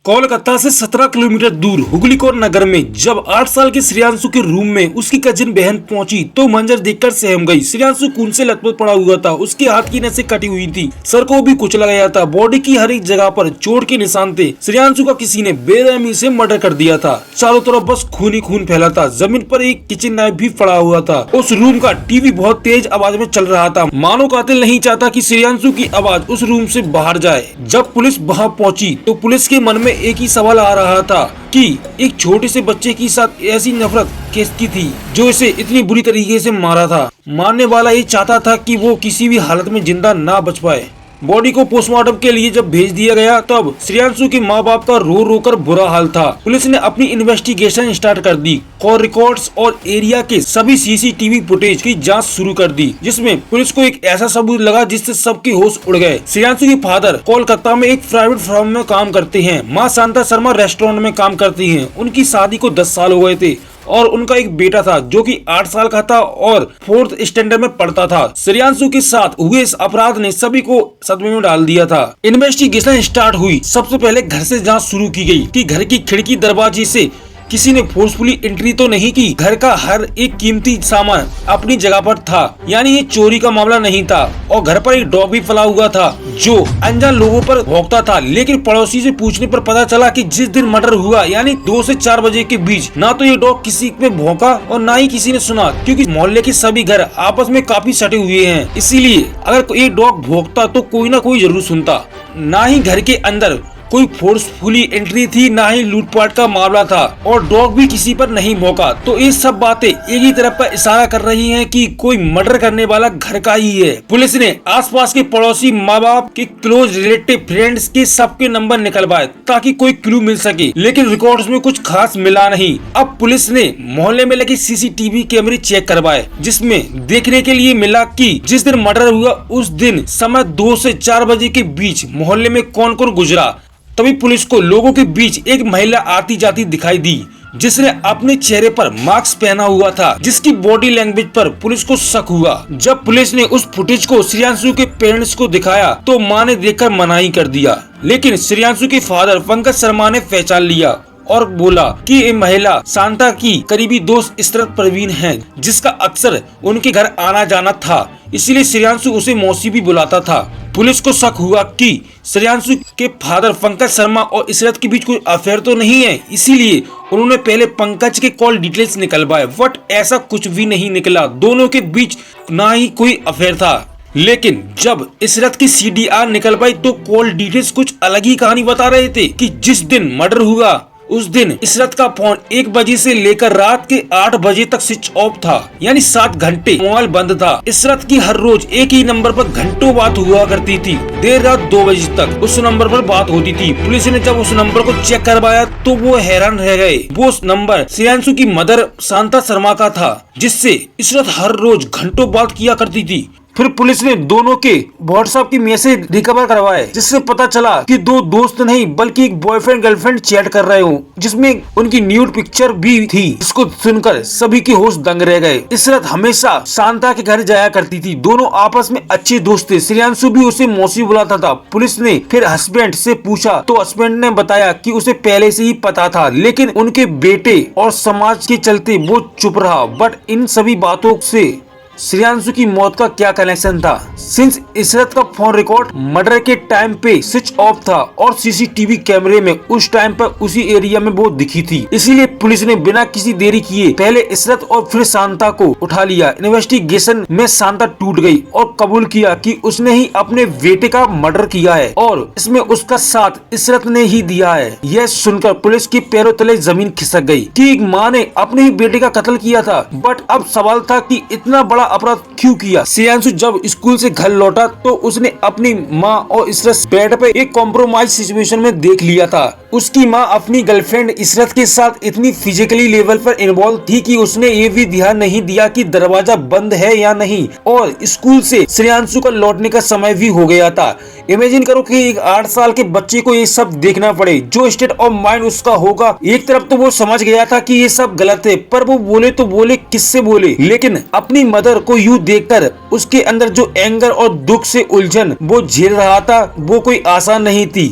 कोलकाता से 17 किलोमीटर दूर हुगलीकोट नगर में जब 8 साल के श्रेयांशु के रूम में उसकी कजिन बहन पहुंची तो मंजर देखकर सहम गई। श्रेयांशु खून से लथपथ पड़ा हुआ था, उसके हाथ की नसें कटी हुई थी, सर को भी कुचला गया था, बॉडी की हर एक जगह पर चोट के निशान थे। श्रेयांशु का किसी ने बेरहमी से मर्डर कर दिया था। चारों तरफ बस खून ही खून फैला था। जमीन पर एक किचन नाइफ भी पड़ा हुआ था। उस रूम का टीवी बहुत तेज आवाज में चल रहा था, मानो कातिल नहीं चाहता कि श्रेयांशु की आवाज उस रूम से बाहर जाए। जब पुलिस वहां पहुंची तो पुलिस के मन में एक ही सवाल आ रहा था कि एक छोटे से बच्चे के साथ ऐसी नफरत किसकी थी जो इसे इतनी बुरी तरीके से मारा था। मारने वाला ये चाहता था कि वो किसी भी हालत में जिंदा ना बच पाए। बॉडी को पोस्टमार्टम के लिए जब भेज दिया गया तब श्रेयांशु के माँ बाप का रो रो कर बुरा हाल था। पुलिस ने अपनी इन्वेस्टिगेशन स्टार्ट कर दी। कॉल रिकॉर्ड्स और एरिया के सभी सीसीटीवी फुटेज की जांच शुरू कर दी, जिसमें पुलिस को एक ऐसा सबूत लगा जिससे सबके होश उड़ गए। श्रेयांशु के फादर कोलकाता में एक प्राइवेट फर्म में काम करते हैं। माँ शांता शर्मा रेस्टोरेंट में काम करती हैं। उनकी शादी को 10 साल हो गए थे और उनका एक बेटा था जो कि 8 साल का था और 4th स्टैंडर्ड में पढ़ता था। श्रेयांशु के साथ हुए इस अपराध ने सभी को सदमे में डाल दिया था। इन्वेस्टिगेशन स्टार्ट हुई। सबसे पहले घर से जांच शुरू की गई कि घर की खिड़की दरवाजे से किसी ने फोर्सफुली एंट्री तो नहीं की। घर का हर एक कीमती सामान अपनी जगह पर था, यानी ये चोरी का मामला नहीं था। और घर पर एक डॉग भी पला हुआ था जो अनजान लोगों पर भौंकता था। लेकिन पड़ोसी से पूछने पर पता चला कि जिस दिन मर्डर हुआ यानी 2 से 4 बजे के बीच ना तो ये डॉग किसी पे भौंका और ना ही किसी ने सुना, क्योंकि मोहल्ले के सभी घर आपस में काफी सटे हुए हैं। इसीलिए अगर एक डॉग भौंकता तो कोई ना कोई जरूर सुनता। ना ही घर के अंदर कोई फोर्सफुली एंट्री थी, ना ही लूटपाट का मामला था और डॉग भी किसी पर नहीं भौंका। तो ये सब बातें एक ही तरफ पर इशारा कर रही हैं कि कोई मर्डर करने वाला घर का ही है। पुलिस ने आसपास के पड़ोसी, माँ बाप के क्लोज रिलेटिव, फ्रेंड्स के सबके नंबर निकलवाए ताकि कोई क्लू मिल सके, लेकिन रिकॉर्ड्स में कुछ खास मिला नहीं। अब पुलिस ने मोहल्ले में लगे सीसीटीवी कैमरे चेक करवाए, जिसमें देखने के लिए मिला कि जिस दिन मर्डर हुआ उस दिन समय 2 से 4 बजे के बीच मोहल्ले में कौन कौन गुजरा। तभी पुलिस को लोगों के बीच एक महिला आती जाती दिखाई दी, जिसने अपने चेहरे पर मास्क पहना हुआ था, जिसकी बॉडी लैंग्वेज पर पुलिस को शक हुआ। जब पुलिस ने उस फुटेज को श्रेयांशु के पेरेंट्स को दिखाया तो मां ने देखकर मनाही कर दिया, लेकिन श्रेयांशु के फादर पंकज शर्मा ने पहचान लिया और बोला कि ये महिला शांता की करीबी दोस्त इशरत परवीन है, जिसका अक्सर उनके घर आना जाना था। इसीलिए श्रेयांशु उसे मौसी भी बुलाता था। पुलिस को शक हुआ कि श्रेयांशु के फादर पंकज शर्मा और इशरत के बीच कोई अफेयर तो नहीं है, इसीलिए उन्होंने पहले पंकज के कॉल डिटेल्स निकलवाए। बट ऐसा कुछ भी नहीं निकला। दोनों के बीच ना ही कोई अफेयर था। लेकिन जब इशरत की CDR निकल पाई तो कॉल डिटेल्स कुछ अलग ही कहानी बता रहे थे कि जिस दिन मर्डर हुआ उस दिन इशरत का फोन 1 बजे से लेकर रात के 8 बजे तक स्विच ऑफ था, यानी 7 घंटे मोबाइल बंद था। इशरत की हर रोज एक ही नंबर पर घंटों बात हुआ करती थी। देर रात 2 बजे तक उस नंबर पर बात होती थी। पुलिस ने जब उस नंबर को चेक करवाया तो वो हैरान रह गए। वो नंबर श्रेयांशु की मदर शांता शर्मा का था, जिससे इशरत हर रोज घंटों बात किया करती थी। फिर पुलिस ने दोनों के व्हाट्सएप की मैसेज रिकवर करवाए, जिससे पता चला कि 2 दोस्त नहीं बल्कि एक बॉयफ्रेंड गर्लफ्रेंड चैट कर रहे हो, जिसमें उनकी न्यूड पिक्चर भी थी। इसको सुनकर सभी के होश दंग रह गए। इशरत हमेशा शांता के घर जाया करती थी। दोनों आपस में अच्छे दोस्त थे। श्रेयांशु भी उसे मौसी बुलाता था। पुलिस ने फिर हस्बैंड से पूछा तो हस्बैंड ने बताया कि उसे पहले से ही पता था, लेकिन उनके बेटे और समाज के चलते वो चुप रहा। बट इन सभी बातों से श्रेयांशु की मौत का क्या कनेक्शन था, सिंस इशरत का फोन रिकॉर्ड मर्डर के टाइम पे स्विच ऑफ था और सीसीटीवी कैमरे में उस टाइम पर उसी एरिया में वो दिखी थी। इसीलिए पुलिस ने बिना किसी देरी किए पहले इशरत और फिर शांता को उठा लिया। इन्वेस्टिगेशन में शांता टूट गई और कबूल किया कि उसने ही अपने बेटे का मर्डर किया है और इसमें उसका साथ इशरत ने ही दिया है। यह सुनकर पुलिस के पैरों तले जमीन खिसक गई कि एक माँ ने अपने ही बेटे का कत्ल किया था। बट अब सवाल था कि इतना बड़ा अपराध क्यों किया। श्रेयांशु जब स्कूल से घर लौटा तो उसने अपनी माँ और इशरत बेड पे एक कॉम्प्रोमाइज सिचुएशन में देख लिया था। उसकी माँ अपनी गर्लफ्रेंड इशरत के साथ इतनी फिजिकली लेवल पर इन्वॉल्व थी कि उसने ये भी ध्यान नहीं दिया कि दरवाजा बंद है या नहीं। और स्कूल से श्रेयांशु का लौटने का समय भी हो गया था। इमेजिन करो कि एक 8 साल के बच्चे को ये सब देखना पड़े। जो स्टेट ऑफ माइंड उसका होगा। एक तरफ तो वो समझ गया था कि ये सब गलत है, पर वो बोले तो बोले किससे बोले। लेकिन अपनी मदर को यूं देखकर उसके अंदर जो एंगर और दुख से उलझन वो झेल रहा था वो कोई आसान नहीं थी।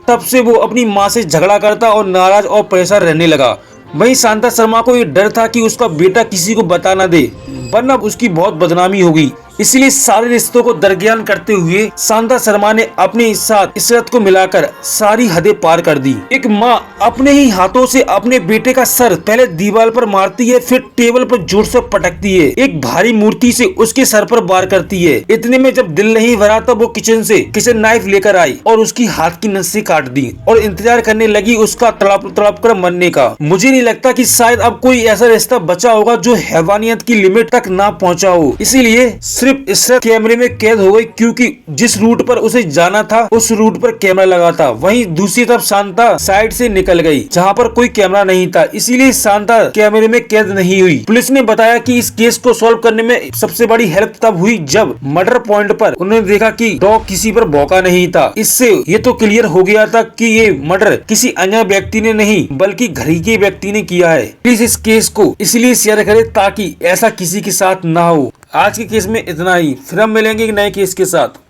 तब से वो अपनी माँ से झगड़ा करता और नाराज और परेशान रहने लगा। वहीं शांता शर्मा को ये डर था कि उसका बेटा किसी को बता न दे, वरना उसकी बहुत बदनामी होगी। इसलिए सारे रिश्तों को दरकियार करते हुए शांता शर्मा ने अपने साथ इशरत को मिलाकर सारी हदें पार कर दी। एक माँ अपने ही हाथों से अपने बेटे का सर पहले दीवार पर मारती है, फिर टेबल पर जोर से पटकती है, एक भारी मूर्ति से उसके सर पर वार करती है। इतने में जब दिल नहीं भरा तब वो किचन नाइफ लेकर आई और उसकी हाथ की नसें काट दी और इंतजार करने लगी उसका तड़प तड़प कर मरने का। मुझे नहीं लगता कि शायद अब कोई ऐसा रिश्ता बचा होगा जो हैवानियत की लिमिट तक ना पहुंचा हो। इसीलिए सिर्फ इशरत कैमरे में कैद हो गई, क्योंकि जिस रूट पर उसे जाना था उस रूट पर कैमरा लगा था। वहीं दूसरी तरफ शांता साइड से निकल गई जहां पर कोई कैमरा नहीं था, इसीलिए शांता कैमरे में कैद नहीं हुई। पुलिस ने बताया कि इस केस को सॉल्व करने में सबसे बड़ी हेल्प तब हुई जब मर्डर पॉइंट पर उन्होंने देखा कि डॉग किसी पर भौंका नहीं था। इससे ये तो क्लियर हो गया था कि ये मर्डर किसी अन्य व्यक्ति ने नहीं बल्कि घर के व्यक्ति ने किया है। प्लीज इस केस को इसलिए शेयर करें ताकि ऐसा किसी के साथ ना हो। आज के केस में इतना ही, फिर हम मिलेंगे एक नए केस के साथ।